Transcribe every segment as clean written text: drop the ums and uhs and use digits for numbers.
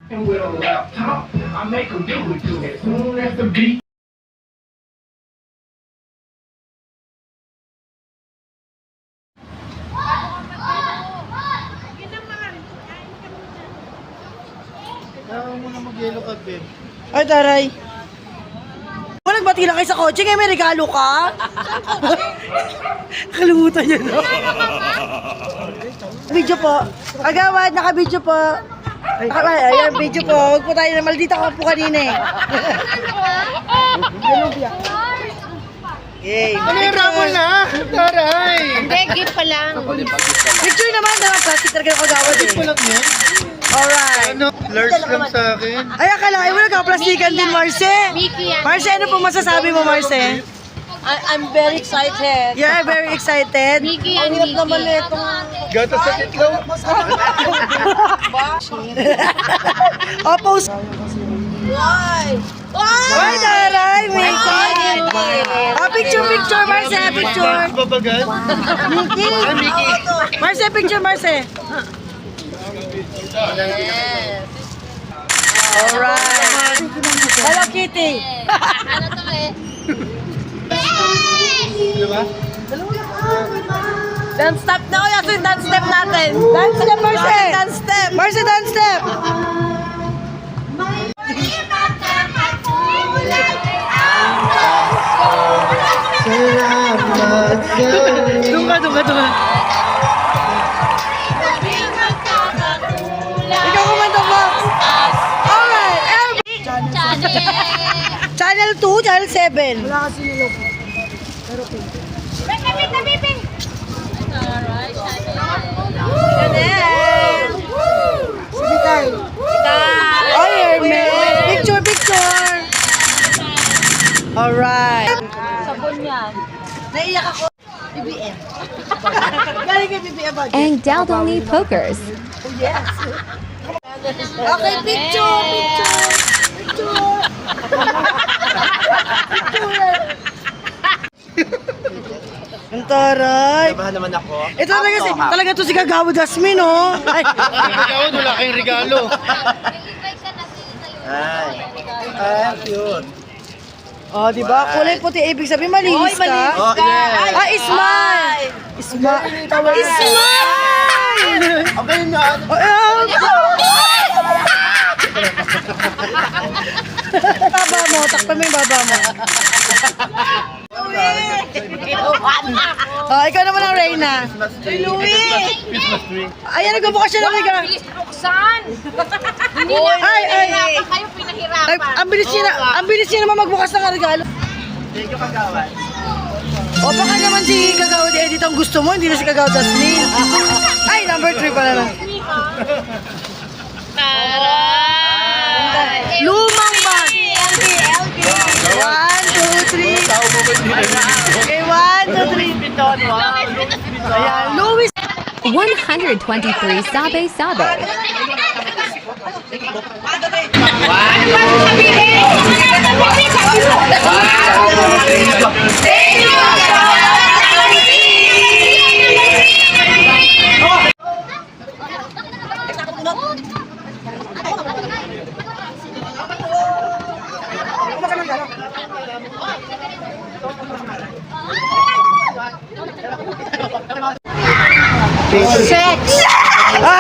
And with a laptop, I make them do it too. As soon as the beat. Kailangan mo na mag-yellow card, babe. Ay, taray. O, nagbati lang kayo sa kotse, ngayon may regalo ka? Kalimutan niya, no? Video po. Agawad, naka-video po. Ayan, video po. Huwag po tayo na maldita ka po kanina eh. Yay. Ramon na! Taray! Hindi, gift pa lang. Picture naman, naman plastic talaga ng kagawad eh. Ito lang yan. Alright. Ano? Large lang sa akin. Ay, akalain mo nagka-plastikan din, Marce. Mickey yan. Marce, ano po masasabi mo, Marce? I'm very excited. You're very excited. Mickey yan, Ang hirap naman Mickey. itong... Gatas sa titlaw. Oppose. Why? Ay, taray, Mickey. Picture, Marce, picture. Babagan. Mickey. Ay, Mickey. Marce, picture, Marce. Yes. Alright. Hello, Kitty. Ano to eh? Diba? Dance step na. O, yung dance step natin. Dance step, Marce. Dance step. Marce, dance step. Salamat sa... Dunga. Ikaw kumanta, Max. Alright. Channel 2, Channel 7. Wala kasi nilo po. Sige tayo. Oh, Hermes. Picture. Alright. Sabon yan. Naiyak ako. BBM. Galing kay BBM ba? and Daldoni Pokers. Okay, picture. Ang taray. Nabahan naman ako. Ito talaga to si Kagawa Dasmin, oh. Ay. Ikaw, wala kayong regalo. Ay. Ay, cute. Oh, di ba? Kulay puti, ibig sabihin malinis ka. Oh, yes. Ah, Ismail. Ismail. Okay na. Baba mo, takpan mo yung baba mo. Oh, ikaw naman ang Reyna. Christmas tree. Ayan, nagbubukas siya ng regalo. Bilis buksan! Hindi na Ay. kayo pinahirapan. Ang bilis niya naman magbukas ng regalo. Thank you, Kagawan. O baka naman si Kagawa di Edit ang gusto mo, hindi na si Kagawa Dasmin. Ay, number 3 pala na. Taray! Lumang bag. 1, 2, 3. Okay, 1, 2, 3. Ayan, Louis. 123 Sabe Sabe.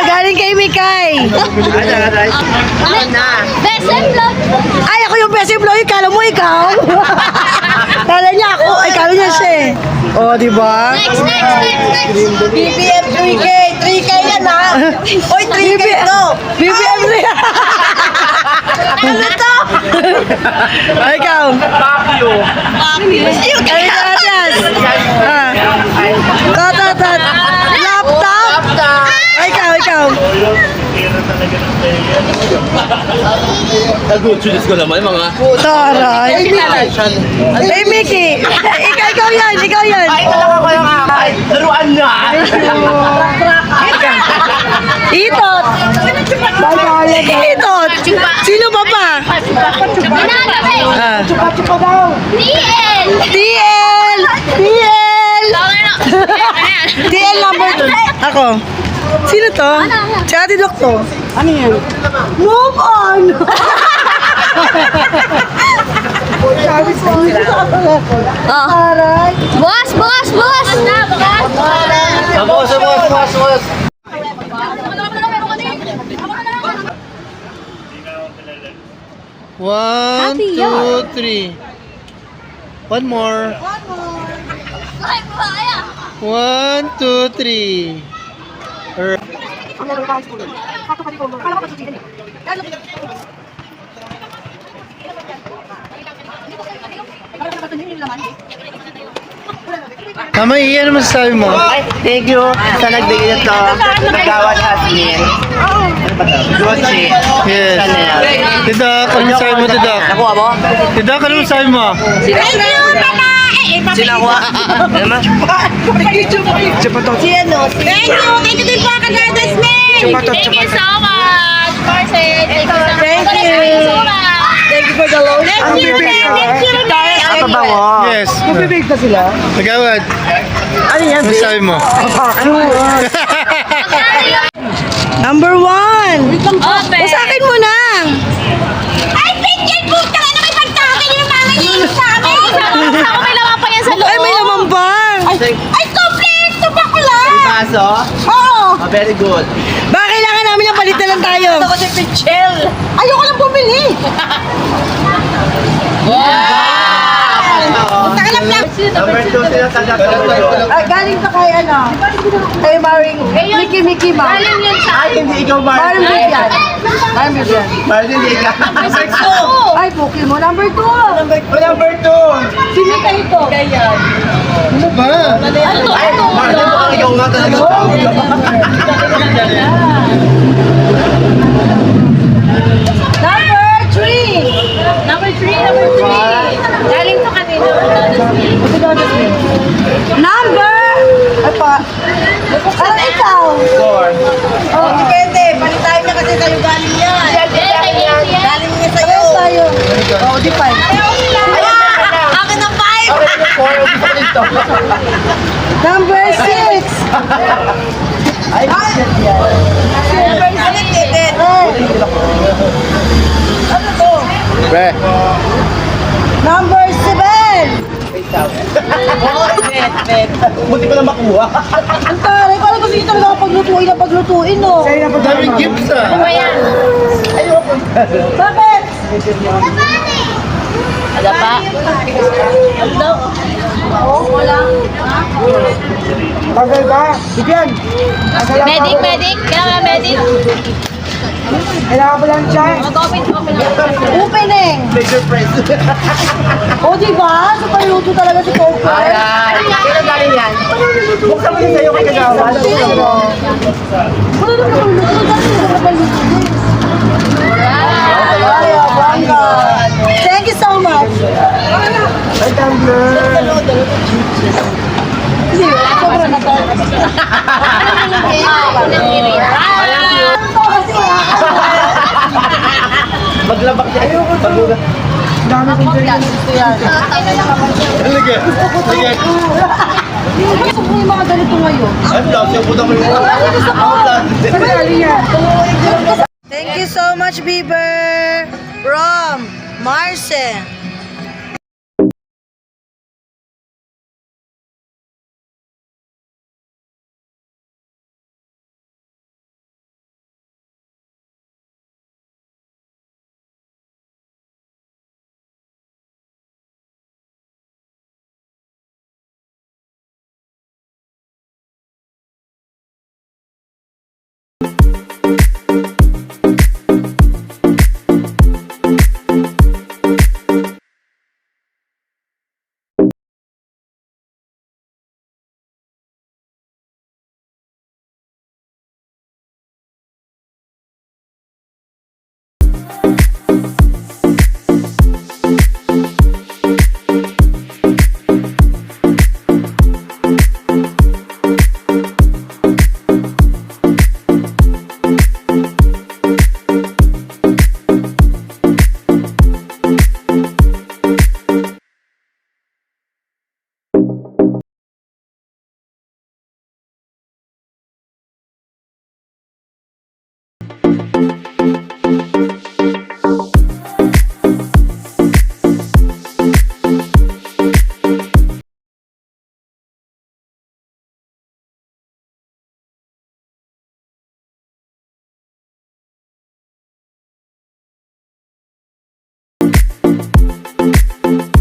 Galing kay Mikay. Best vlog! Ay, ako yung best employee. Kala mo ikaw? Kala niya ako. Ay, kala niya siya eh. O, di ba? Next! BBM 3K. 3K yan ha. Oy, 3K to. BBM na yan. Ano to? Ay, ikaw. Ay, gracias. Tatat. Laptop. Ay, ikaw. Nag-choose ko naman mga Taray. Hey, Mickey. Ikaw yan. Ay, talaga ko yung akay. Laruan na. Itot. Sino ba pa? Chupa-chupa daw! TL! TL number 2. Ako. Sino to? Si Ate Doc to. Ano yan? Move on! Sabi ko, hindi ka pala ko. Aray. Bukas, bukas, bukas! Bukas. One, Happy two, yard. three. One more. One, two, three. Mama, iyan naman sabi mo. Thank you sa nagbigay nito. Nagawad Asmin. Gucci. Yes. Tidak, ano sabi mo, Tidak? Nakuha mo? Tidak, ano sabi mo? Sila kuha. Naman? Si ano? Thank you din po, Kagada Smith! Thank you so much, Marcel! Thank you so much! Thank you. Thank you so much! Thank you for the loan. Thank you, thank you, Ano ba mo? Yes. Bibig pa sila. Tagawad. Ano yan? Ano sabi mo? Number 1. Open! Sa akin mo na. Ay, picture po! Taka na may pagtakin yung mama niya sa amin! Ako may laman pa yan sa loob! Ay, may naman pa. Ay, kompleto pa ko lang! Kaso? Oo. Oh, very good. Baka kailangan namin yung palit na lang tayo. Ako si Pichel. Ayoko lang bumili. Number 2 sila sa Ay, galing to kay ano? Kay Maring Mickey Ma. Galing yun sa Ay, hindi ikaw, Maring Martin. Vivian. Maring Vivian. Martin, hindi ikaw. Ay, Poki mo. Number 2. Number 2. Sino kayo to? Ano ba? Ay, Martin, mukhang ikaw nga talaga. number 3! Galing to kanina. Number! Ay pa. Ano ikaw? 4. Oh, depende. Palitain niya kasi sa'yo galing yan. Galing niya sa'yo. Ayos tayo. Oo, di pa. Akin ang 5! Number 6. Ay, shit yan. Pre. Number 7. Buti ko na makuha. Ang taray, parang kasi ito talaga paglutuin na paglutuin, no? Daming gifts ah. Bakit? Ada pa? Bagay ba? Bigyan. Medic! Kailangan na medic! Kailangan ko lang siya. Opening. Major prize. O, diba? So, paluto talaga si Coco. Ayan. Kailan galing yan? Buksan mo din sa'yo kay Kagawa. Thank you so much. Ay, Tumbler. Hindi, sobra na to. Maglabak yan. Pagluga. Dami kong gusto yan. Talaga. Talaga. Gusto ko yung mga ganito ngayon. Ay, vlog. Yung puta mo yung vlog. Thank you so much, Bieber. From Marcel.